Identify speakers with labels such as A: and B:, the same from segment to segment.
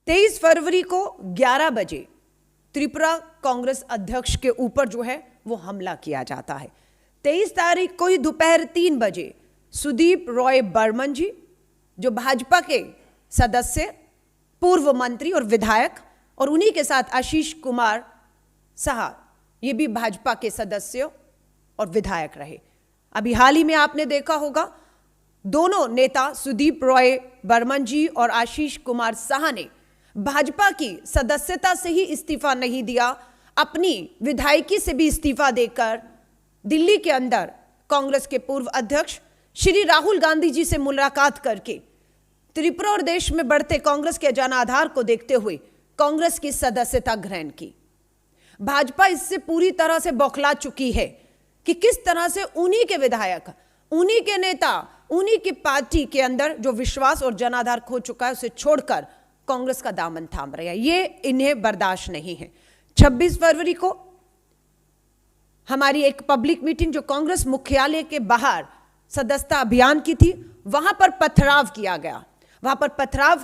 A: 23 फरवरी को 11 बजे त्रिपुरा कांग्रेस अध्यक्ष के ऊपर जो है वो हमला किया जाता है। 23 तारीख को ही दोपहर 3 बजे सुदीप रॉय बर्मन जी, जो भाजपा के सदस्य, पूर्व मंत्री और विधायक, और उन्हीं के साथ आशीष कुमार साहा, ये भी भाजपा के सदस्य और विधायक रहे। अभी हाल ही में आपने देखा होगा दोनों नेता सुदीप रॉय बर्मन जी और आशीष कुमार साहा ने भाजपा की सदस्यता से ही इस्तीफा नहीं दिया, अपनी विधायकी से भी इस्तीफा देकर दिल्ली के अंदर कांग्रेस के पूर्व अध्यक्ष श्री राहुल गांधी जी से मुलाकात करके त्रिपुरा और देश में बढ़ते कांग्रेस के जनाधार को देखते हुए कांग्रेस की सदस्यता ग्रहण की। भाजपा इससे पूरी तरह से बौखला चुकी है कि किस तरह से उन्हीं के विधायक, उन्हीं के नेता, उन्हीं की पार्टी के अंदर जो विश्वास और जनाधार खो चुका है उसे छोड़कर कांग्रेस का दामन थाम रहे हैं। ये इन्हें बर्दाश्त नहीं है। 26 फरवरी को हमारी एक पब्लिक मीटिंग जो कांग्रेस मुख्यालय के बाहर सदस्यता अभियान की थी, वहां पर पथराव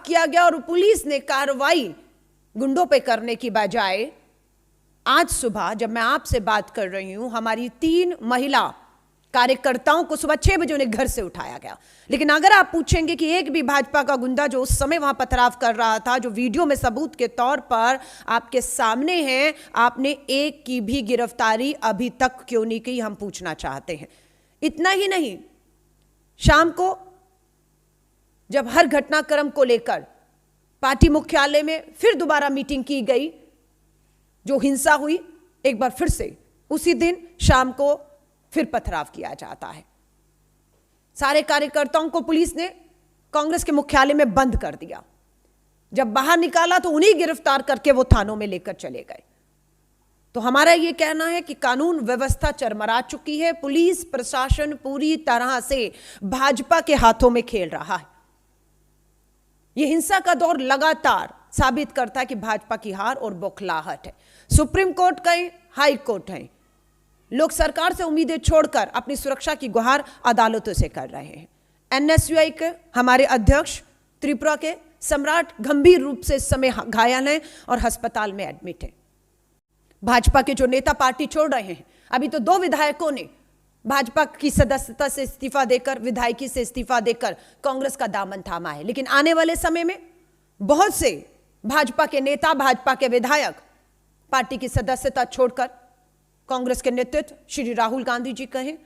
A: किया गया और पुलिस ने कार्रवाई गुंडों पे करने की बजाय आज सुबह जब मैं आपसे बात कर रही हूं, हमारी 3 महिला कार्यकर्ताओं को सुबह 6 बजे उन्हें घर से उठाया गया। लेकिन अगर आप पूछेंगे कि एक भी भाजपा का गुंडा जो उस समय वहां पथराव कर रहा था, जो वीडियो में सबूत के तौर पर आपके सामने है, आपने एक की भी गिरफ्तारी अभी तक क्यों नहीं की, हम पूछना चाहते हैं। इतना ही नहीं, शाम को जब हर घटनाक्रम को लेकर पार्टी मुख्यालय में फिर दोबारा मीटिंग की गई, जो हिंसा हुई, एक बार फिर से उसी दिन शाम को फिर पथराव किया जाता है। सारे कार्यकर्ताओं को पुलिस ने कांग्रेस के मुख्यालय में बंद कर दिया। जब बाहर निकाला तो उन्हें गिरफ्तार करके वो थानों में लेकर चले गए। तो हमारा ये कहना है कि कानून व्यवस्था चरमरा चुकी है। पुलिस प्रशासन पूरी तरह से भाजपा के हाथों में खेल रहा है। यह हिंसा का दौर लगातार साबित करता है कि भाजपा की हार और बौखलाहट है। सुप्रीम कोर्ट कहें, हाई कोर्ट है, लोग सरकार से उम्मीदें छोड़कर अपनी सुरक्षा की गुहार अदालतों से कर रहे हैं। एनएसयूआई के हमारे अध्यक्ष त्रिपुरा के सम्राट गंभीर रूप से इस समय घायल हैं और अस्पताल में एडमिट हैं। भाजपा के जो नेता पार्टी छोड़ रहे हैं, अभी तो 2 विधायकों ने भाजपा की सदस्यता से इस्तीफा देकर, विधायकी से इस्तीफा देकर कांग्रेस का दामन थामा है। लेकिन आने वाले समय में बहुत से भाजपा के नेता, भाजपा के विधायक पार्टी की सदस्यता छोड़कर कांग्रेस के नेतृत्व श्री राहुल गांधी जी कहें,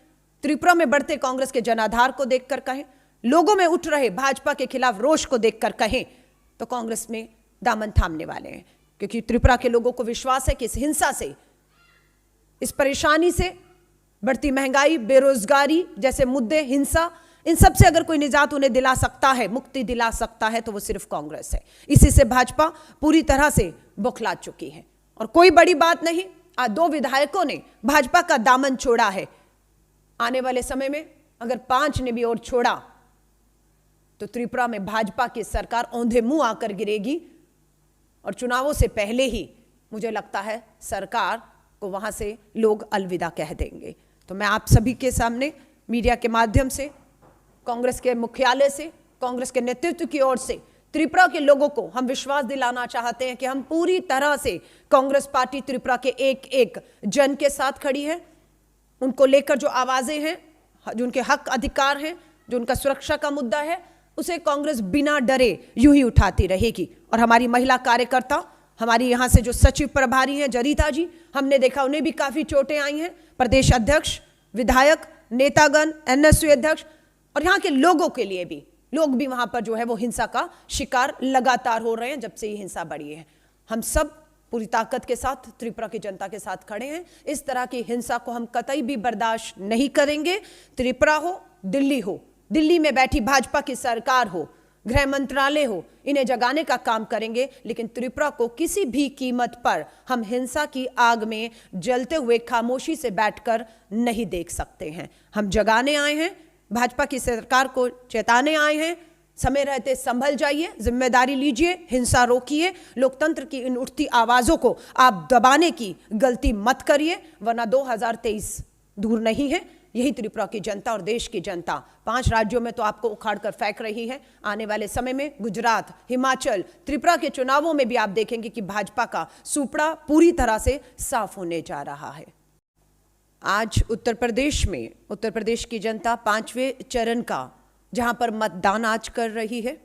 A: त्रिपुरा में बढ़ते कांग्रेस के जनाधार को देखकर कहें, लोगों में उठ रहे भाजपा के खिलाफ रोष को देखकर कहें, तो कांग्रेस में दामन थामने वाले हैं। क्योंकि त्रिपुरा के लोगों को विश्वास है कि इस हिंसा से, इस परेशानी से, बढ़ती महंगाई, बेरोजगारी जैसे मुद्दे, हिंसा, इन सब से अगर कोई निजात उन्हें दिला सकता है, मुक्ति दिला सकता है, तो वो सिर्फ कांग्रेस है। इसी से भाजपा पूरी तरह से बौखला चुकी है। और कोई बड़ी बात नहीं, आज 2 विधायकों ने भाजपा का दामन छोड़ा है। आने वाले समय में अगर 5 ने भी और छोड़ा तो त्रिपुरा में भाजपा की सरकार औंधे मुंह आकर गिरेगी और चुनावों से पहले ही मुझे लगता है सरकार को वहां से लोग अलविदा कह देंगे। तो मैं आप सभी के सामने मीडिया के माध्यम से, कांग्रेस के मुख्यालय से, कांग्रेस के नेतृत्व की ओर से त्रिपुरा के लोगों को हम विश्वास दिलाना चाहते हैं कि हम पूरी तरह से कांग्रेस पार्टी त्रिपुरा के एक एक जन के साथ खड़ी है। उनको लेकर जो आवाजें हैं, जो उनके हक अधिकार हैं, जो उनका सुरक्षा का मुद्दा है, उसे कांग्रेस बिना डरे यूं ही उठाती रहेगी। और हमारी महिला कार्यकर्ता, हमारी यहां से जो सचिव प्रभारी हैं जरीता जी, हमने देखा उन्हें भी काफी चोटें आई हैं। प्रदेश अध्यक्ष, विधायक, नेतागण, एनएसयू अध्यक्ष और यहाँ के लोगों के लिए भी, लोग भी वहां पर जो है वो हिंसा का शिकार लगातार हो रहे हैं जब से ये हिंसा बढ़ी है। हम सब पूरी ताकत के साथ त्रिपुरा की जनता के साथ खड़े हैं। इस तरह की हिंसा को हम कतई भी बर्दाश्त नहीं करेंगे। त्रिपुरा हो, दिल्ली हो, दिल्ली में बैठी भाजपा की सरकार हो, गृह मंत्रालय हो, इन्हें जगाने का काम करेंगे। लेकिन त्रिपुरा को किसी भी कीमत पर हम हिंसा की आग में जलते हुए खामोशी से बैठकर नहीं देख सकते हैं। हम जगाने आए हैं, भाजपा की सरकार को चेताने आए हैं। समय रहते संभल जाइए, जिम्मेदारी लीजिए, हिंसा रोकिए, लोकतंत्र की इन उठती आवाजों को आप दबाने की गलती मत करिए, वरना 2023 दूर नहीं है। यही त्रिपुरा की जनता और देश की जनता 5 राज्यों में तो आपको उखाड़ कर फेंक रही है। आने वाले समय में गुजरात, हिमाचल, त्रिपुरा के चुनावों में भी आप देखेंगे कि भाजपा का सुपड़ा पूरी तरह से साफ होने जा रहा है। आज उत्तर प्रदेश में उत्तर प्रदेश की जनता 5वें चरण का जहां पर मतदान आज कर रही है,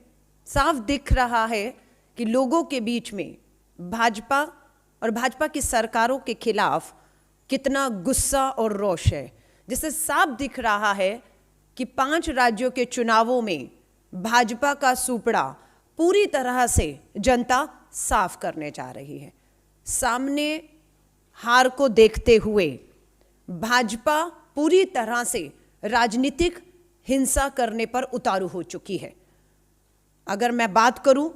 A: साफ दिख रहा है कि लोगों के बीच में भाजपा और भाजपा की सरकारों के खिलाफ कितना गुस्सा और रोष है, जिससे साफ दिख रहा है कि 5 राज्यों के चुनावों में भाजपा का सुपड़ा पूरी तरह से जनता साफ करने जा रही है। सामने हार को देखते हुए भाजपा पूरी तरह से राजनीतिक हिंसा करने पर उतारू हो चुकी है। अगर मैं बात करूं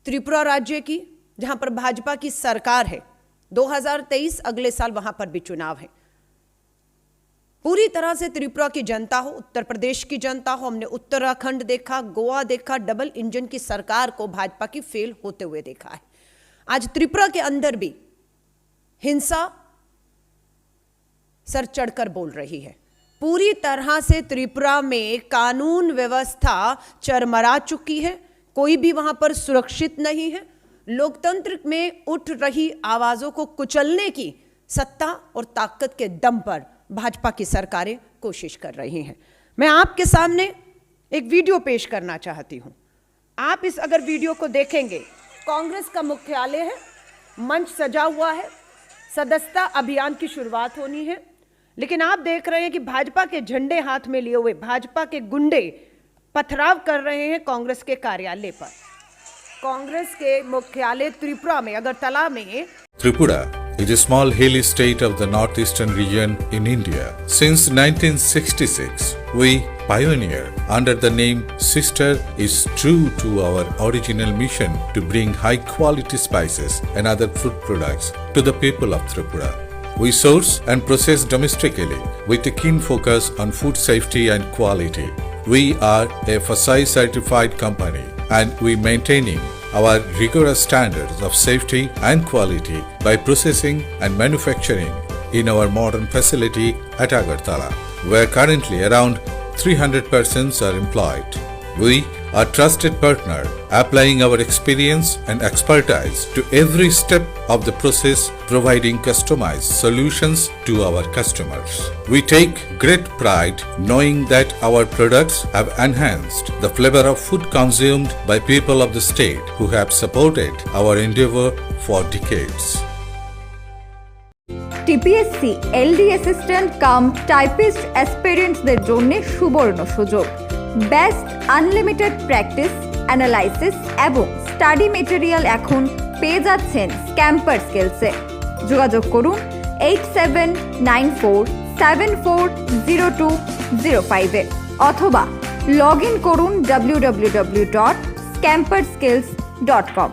A: त्रिपुरा राज्य की, जहां पर भाजपा की सरकार है, 2023 अगले साल वहां पर भी चुनाव है। पूरी तरह से त्रिपुरा की जनता हो, उत्तर प्रदेश की जनता हो, हमने उत्तराखंड देखा, गोवा देखा, डबल इंजन की सरकार को भाजपा की फेल होते हुए देखा है। आज त्रिपुरा के अंदर भी हिंसा सर चढ़कर बोल रही है। पूरी तरह से त्रिपुरा में कानून व्यवस्था चरमरा चुकी है, कोई भी वहां पर सुरक्षित नहीं है। लोकतंत्र में उठ रही आवाजों को कुचलने की सत्ता और ताकत के दम पर भाजपा की सरकारें कोशिश कर रही हैं। मैं आपके सामने एक वीडियो पेश करना चाहती हूं। आप इस अगर वीडियो को देखेंगे, कांग्रेस का मुख्यालय है, मंच सजा हुआ है, सदस्यता अभियान की शुरुआत होनी है, लेकिन आप देख रहे हैं कि भाजपा के झंडे हाथ में लिए हुए भाजपा के गुंडे पथराव कर रहे हैं कांग्रेस के कार्यालय पर। कांग्रेस के मुख्यालय त्रिपुरा में, अगरतला में।
B: Tripura is a small hilly state of the northeastern region in India. Since 1966, we pioneer under the name Sister is true to our original mission to bring high quality spices and other food products to the people of Tripura. We source and process domestically with a keen focus on food safety and quality. We are a FSSAI certified company and we maintaining our rigorous standards of safety and quality by processing and manufacturing in our modern facility at Agartala, where currently around 300 persons are employed. We are trusted partner, applying our experience and expertise to every step of the process, providing customized solutions to our customers. We take great pride knowing that our products have enhanced the flavor of food consumed by people of the state who have supported our endeavor for decades.
C: TPSC LD assistant cum typist অ্যাসপিরেন্টসদের জন্য সুবর্ণ সুযোগ। Best unlimited practice, analysis এবং study material এখন পেয়ে যাচ্ছেন campus স্কিলসে। যোগাযোগ করুন 8794740205 অথবা লগ ইন করুন www.scamperskills.com।